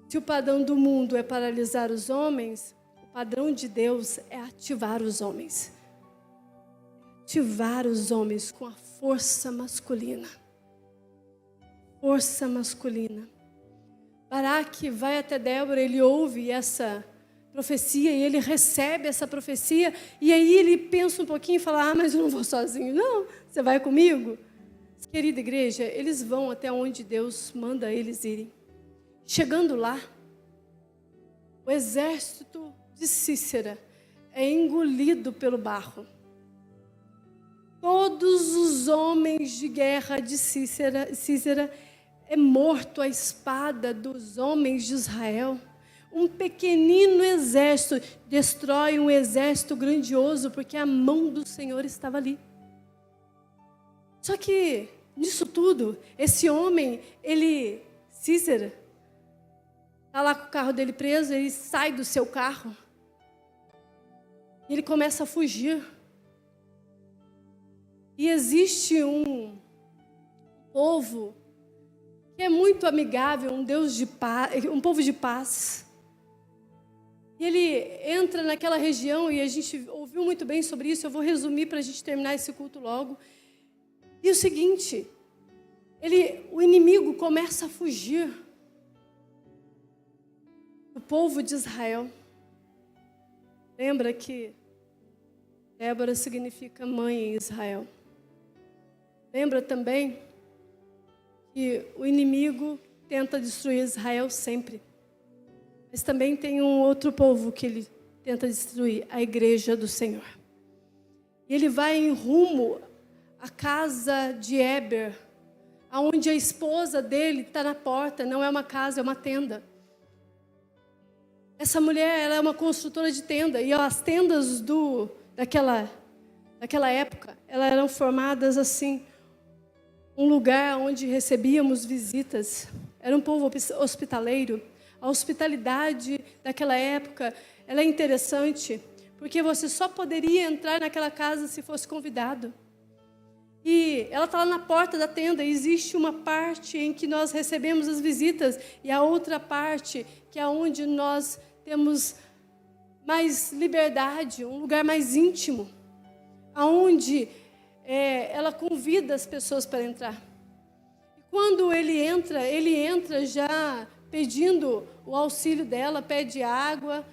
Se o padrão do mundo é paralisar os homens, o padrão de Deus é ativar os homens. Ativar os homens com a força masculina. Força masculina. Baraque vai até Débora, ele ouve essa profecia e ele recebe essa profecia, e aí ele pensa um pouquinho e fala: mas eu não vou sozinho. Não, você vai comigo? Querida igreja, eles vão até onde Deus manda eles irem. Chegando lá, o exército de Císera é engolido pelo barro. Todos os homens de guerra de Císera é morto à espada dos homens de Israel. Um pequenino exército destrói um exército grandioso, porque a mão do Senhor estava ali. Só que, nisso tudo, esse homem, Císera, está lá com o carro dele preso, ele sai do seu carro, e ele começa a fugir. E existe um povo que é muito amigável, um Deus de paz, um povo de paz. E ele entra naquela região, e a gente ouviu muito bem sobre isso. Eu vou resumir para a gente terminar esse culto logo. E o seguinte, o inimigo começa a fugir do povo de Israel. Lembra que Débora significa mãe em Israel. Lembra também que o inimigo tenta destruir Israel sempre. Mas também tem um outro povo que ele tenta destruir, a igreja do Senhor. E ele vai em rumo à casa de Éber, onde a esposa dele está na porta. Não é uma casa, é uma tenda. Essa mulher, ela é uma construtora de tenda. E as tendas daquela época, elas eram formadas assim, um lugar onde recebíamos visitas. Era um povo hospitaleiro. A hospitalidade daquela época, ela é interessante, porque você só poderia entrar naquela casa se fosse convidado. E ela está lá na porta da tenda. Existe uma parte em que nós recebemos as visitas, e a outra parte que é onde nós temos mais liberdade, um lugar mais íntimo, aonde ela convida as pessoas para entrar. E quando ele entra já pedindo o auxílio dela, pede água,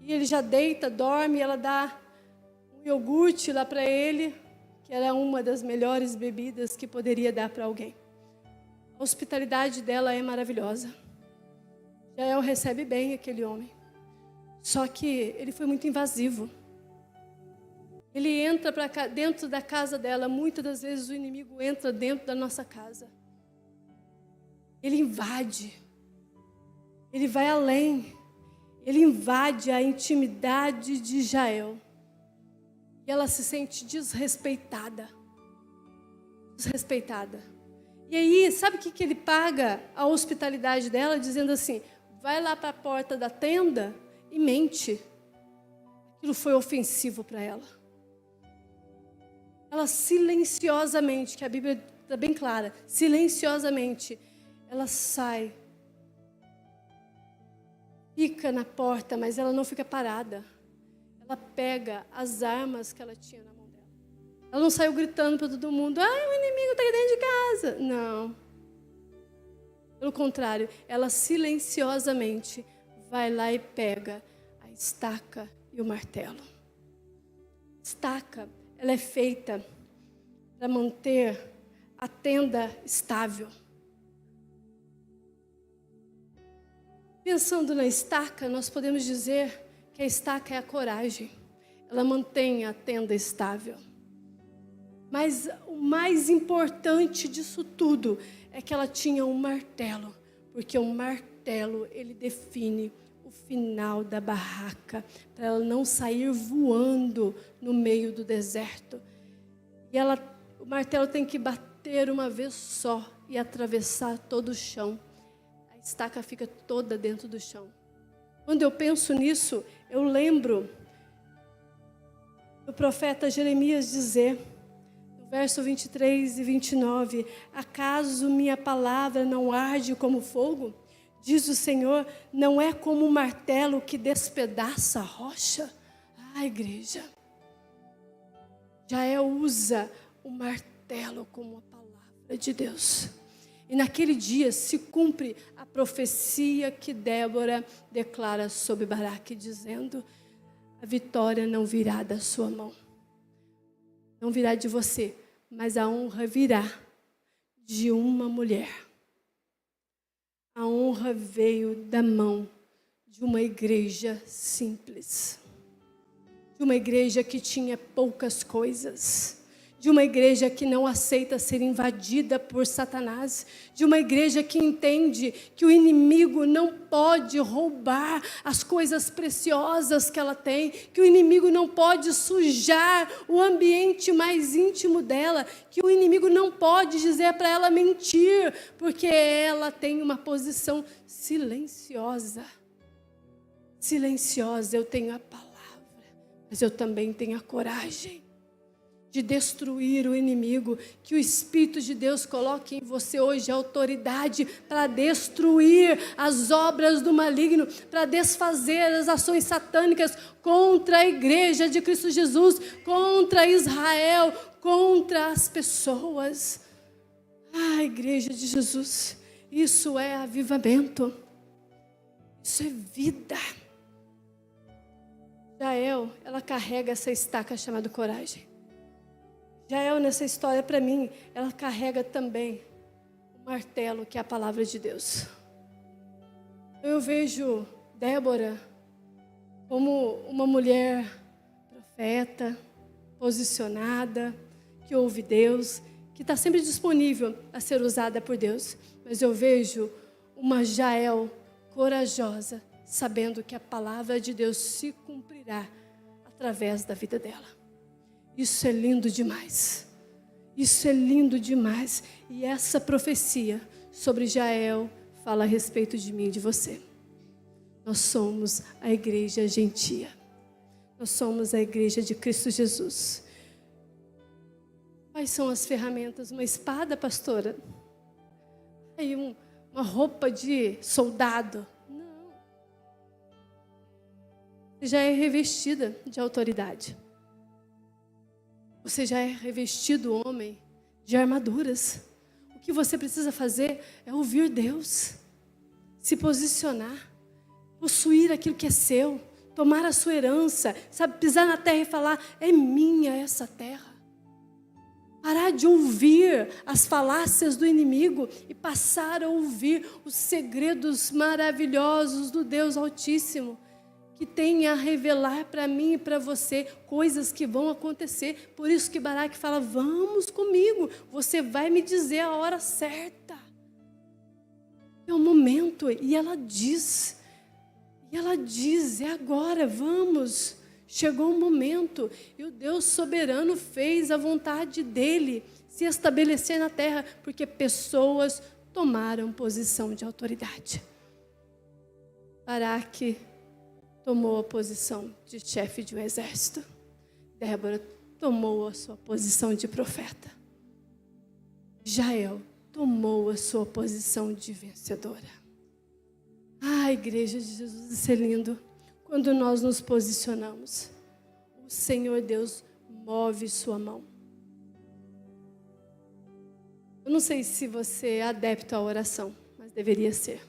e ele já deita, dorme, e ela dá um iogurte lá para ele, que era uma das melhores bebidas que poderia dar para alguém. A hospitalidade dela é maravilhosa. Jael recebe bem aquele homem. Só que ele foi muito invasivo. Ele entra dentro da casa dela. Muitas das vezes o inimigo entra dentro da nossa casa. Ele invade. Ele vai além. Ele invade a intimidade de Jael. E ela se sente desrespeitada. Desrespeitada. E aí, sabe o que ele paga a hospitalidade dela? Dizendo assim, vai lá para a porta da tenda e mente. Aquilo foi ofensivo para ela. Ela silenciosamente, que a Bíblia está bem clara, silenciosamente, ela sai. Fica na porta, mas ela não fica parada. Ela pega as armas que ela tinha na mão dela. Ela não saiu gritando para todo mundo, o inimigo está aqui dentro de casa. Não. Pelo contrário, ela silenciosamente vai lá e pega a estaca e o martelo. Estaca, ela é feita para manter a tenda estável. Pensando na estaca, nós podemos dizer que a estaca é a coragem. Ela mantém a tenda estável. Mas o mais importante disso tudo é que ela tinha um martelo. Porque o martelo, ele define o final da barraca. Para ela não sair voando no meio do deserto. E o martelo tem que bater uma vez só e atravessar todo o chão. A estaca fica toda dentro do chão. Quando eu penso nisso, eu lembro do profeta Jeremias dizer, no verso 23 e 29, acaso minha palavra não arde como fogo? Diz o Senhor, não é como um martelo que despedaça a rocha? Igreja, Jael usa o martelo como a palavra de Deus. E naquele dia se cumpre a profecia que Débora declara sobre Baraque, dizendo, a vitória não virá da sua mão. Não virá de você, mas a honra virá de uma mulher. A honra veio da mão de uma igreja simples. De uma igreja que tinha poucas coisas. De uma igreja que não aceita ser invadida por Satanás. De uma igreja que entende que o inimigo não pode roubar as coisas preciosas que ela tem. Que o inimigo não pode sujar o ambiente mais íntimo dela. Que o inimigo não pode dizer para ela mentir. Porque ela tem uma posição silenciosa. Silenciosa, eu tenho a palavra. Mas eu também tenho a coragem de destruir o inimigo, que o Espírito de Deus coloque em você hoje a autoridade para destruir as obras do maligno, para desfazer as ações satânicas contra a igreja de Cristo Jesus, contra Israel, contra as pessoas. Igreja de Jesus, isso é avivamento, isso é vida. Jael, ela carrega essa estaca chamada coragem. Jael, nessa história, para mim, ela carrega também o martelo, que é a palavra de Deus. Eu vejo Débora como uma mulher profeta, posicionada, que ouve Deus, que está sempre disponível a ser usada por Deus. Mas eu vejo uma Jael corajosa, sabendo que a palavra de Deus se cumprirá através da vida dela. Isso é lindo demais. Isso é lindo demais. E essa profecia sobre Jael fala a respeito de mim e de você. Nós somos a igreja gentia. Nós somos a igreja de Cristo Jesus. Quais são as ferramentas? Uma espada, pastora? Aí uma roupa de soldado? Não. Você já é revestida de autoridade. Você já é revestido, homem, de armaduras. O que você precisa fazer é ouvir Deus, se posicionar, possuir aquilo que é seu, tomar a sua herança, sabe, pisar na terra e falar, é minha essa terra. Parar de ouvir as falácias do inimigo e passar a ouvir os segredos maravilhosos do Deus Altíssimo, que tem a revelar para mim e para você coisas que vão acontecer. Por isso que Baraque fala, vamos comigo, você vai me dizer a hora certa. É o momento, e ela diz, é agora, vamos. Chegou o momento, e o Deus soberano fez a vontade dele se estabelecer na terra, porque pessoas tomaram posição de autoridade. Baraque tomou a posição de chefe de um exército. Débora tomou a sua posição de profeta. Jael tomou a sua posição de vencedora. Ah, igreja de Jesus, isso é lindo. Quando nós nos posicionamos, o Senhor Deus move sua mão. Eu não sei se você é adepto à oração, mas deveria ser.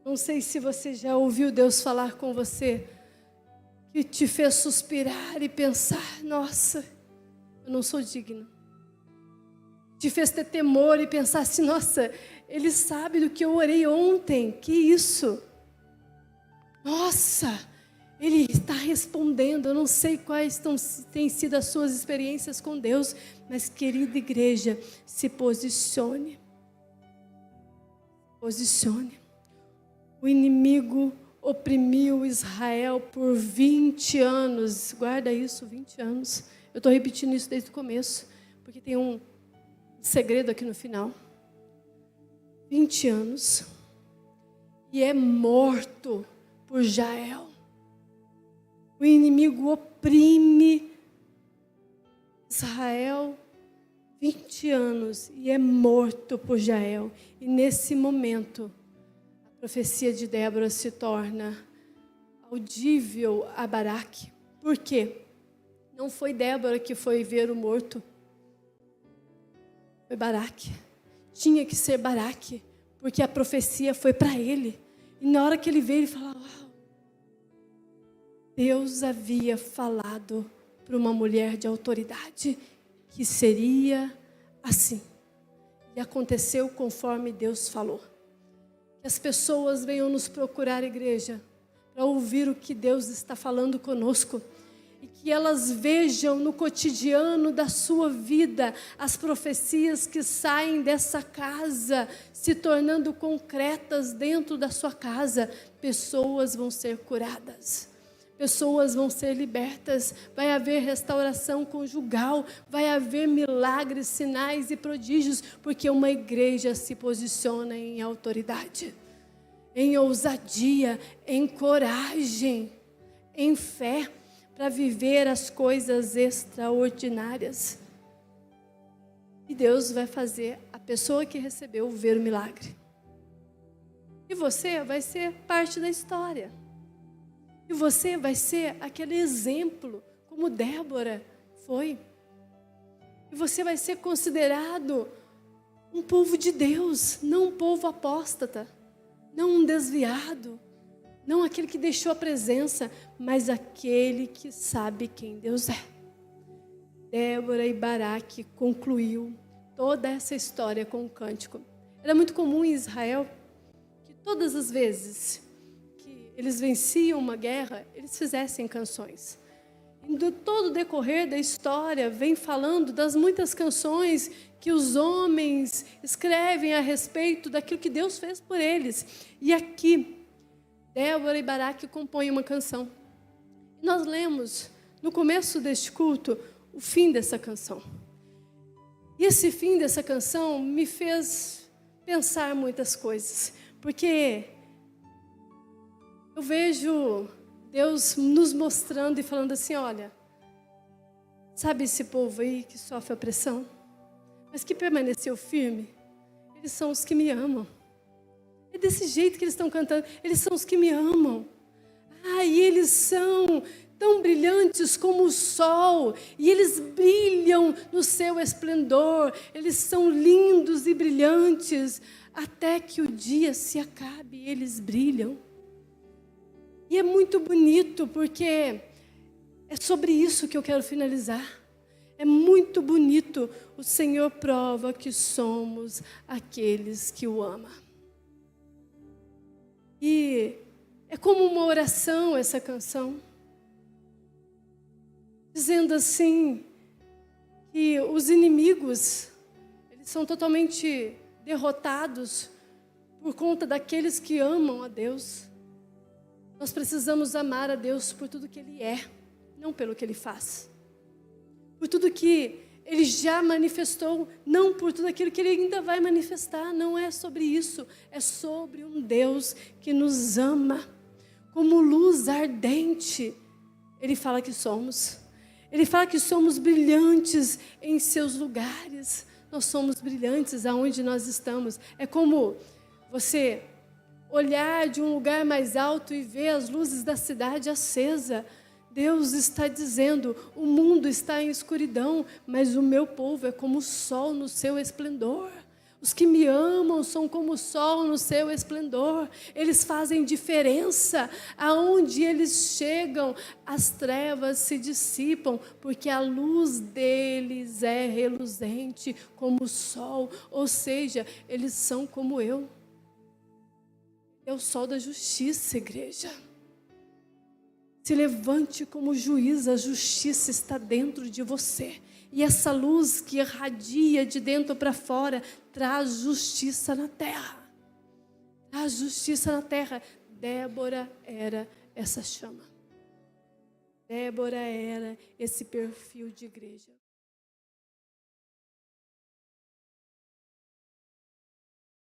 Não sei se você já ouviu Deus falar com você, que te fez suspirar e pensar, nossa, eu não sou digno. Te fez ter temor e pensar assim, nossa, Ele sabe do que eu orei ontem, que isso? Nossa, Ele está respondendo. Eu não sei quais têm sido as suas experiências com Deus, mas, querida igreja, se posicione. Posicione. O inimigo oprimiu Israel por 20 anos. Guarda isso, 20 anos. Eu estou repetindo isso desde o começo, porque tem um segredo aqui no final. 20 anos. E é morto por Jael. O inimigo oprime Israel 20 anos e é morto por Jael. E nesse momento, a profecia de Débora se torna audível a Baraque. Por quê? Não foi Débora que foi ver o morto. Foi Baraque. Tinha que ser Baraque, porque a profecia foi para ele. E na hora que ele veio, ele falou, uau, Deus havia falado para uma mulher de autoridade que seria assim. E aconteceu conforme Deus falou. Que as pessoas venham nos procurar, igreja, para ouvir o que Deus está falando conosco. E que elas vejam no cotidiano da sua vida as profecias que saem dessa casa, se tornando concretas dentro da sua casa. Pessoas vão ser curadas. Pessoas vão ser libertas, vai haver restauração conjugal, vai haver milagres, sinais e prodígios, porque uma igreja se posiciona em autoridade, em ousadia, em coragem, em fé, para viver as coisas extraordinárias. E Deus vai fazer a pessoa que recebeu ver o milagre. E você vai ser parte da história. E você vai ser aquele exemplo, como Débora foi. E você vai ser considerado um povo de Deus, não um povo apóstata, não um desviado, não aquele que deixou a presença, mas aquele que sabe quem Deus é. Débora e Baraque concluiu toda essa história com um cântico. Era muito comum em Israel que todas as vezes eles venciam uma guerra, eles fizessem canções. E do todo o decorrer da história, vem falando das muitas canções que os homens escrevem a respeito daquilo que Deus fez por eles. E aqui, Débora e Baraque compõem uma canção. E nós lemos, no começo deste culto, o fim dessa canção. E esse fim dessa canção me fez pensar muitas coisas, porque eu vejo Deus nos mostrando e falando assim, olha, sabe esse povo aí que sofre opressão, mas que permaneceu firme? Eles são os que me amam. É desse jeito que eles estão cantando, eles são os que me amam. E eles são tão brilhantes como o sol, e eles brilham no seu esplendor, eles são lindos e brilhantes, até que o dia se acabe, eles brilham. E é muito bonito, porque é sobre isso que eu quero finalizar. É muito bonito. O Senhor prova que somos aqueles que o amam. E é como uma oração essa canção, dizendo assim, que os inimigos, eles são totalmente derrotados por conta daqueles que amam a Deus. Nós precisamos amar a Deus por tudo que Ele é, não pelo que Ele faz. Por tudo que Ele já manifestou, não por tudo aquilo que Ele ainda vai manifestar. Não é sobre isso, é sobre um Deus que nos ama. Como luz ardente, Ele fala que somos. Ele fala que somos brilhantes em seus lugares. Nós somos brilhantes aonde nós estamos. É como você olhar de um lugar mais alto e ver as luzes da cidade acesa. Deus está dizendo, o mundo está em escuridão, mas o meu povo é como o sol no seu esplendor. Os que me amam são como o sol no seu esplendor. Eles fazem diferença. Aonde eles chegam, as trevas se dissipam, porque a luz deles é reluzente como o sol. Ou seja, eles são como eu. É o sol da justiça, igreja. Se levante como juiz, a justiça está dentro de você. E essa luz que irradia de dentro para fora, traz justiça na terra. Traz justiça na terra. Débora era essa chama. Débora era esse perfil de igreja.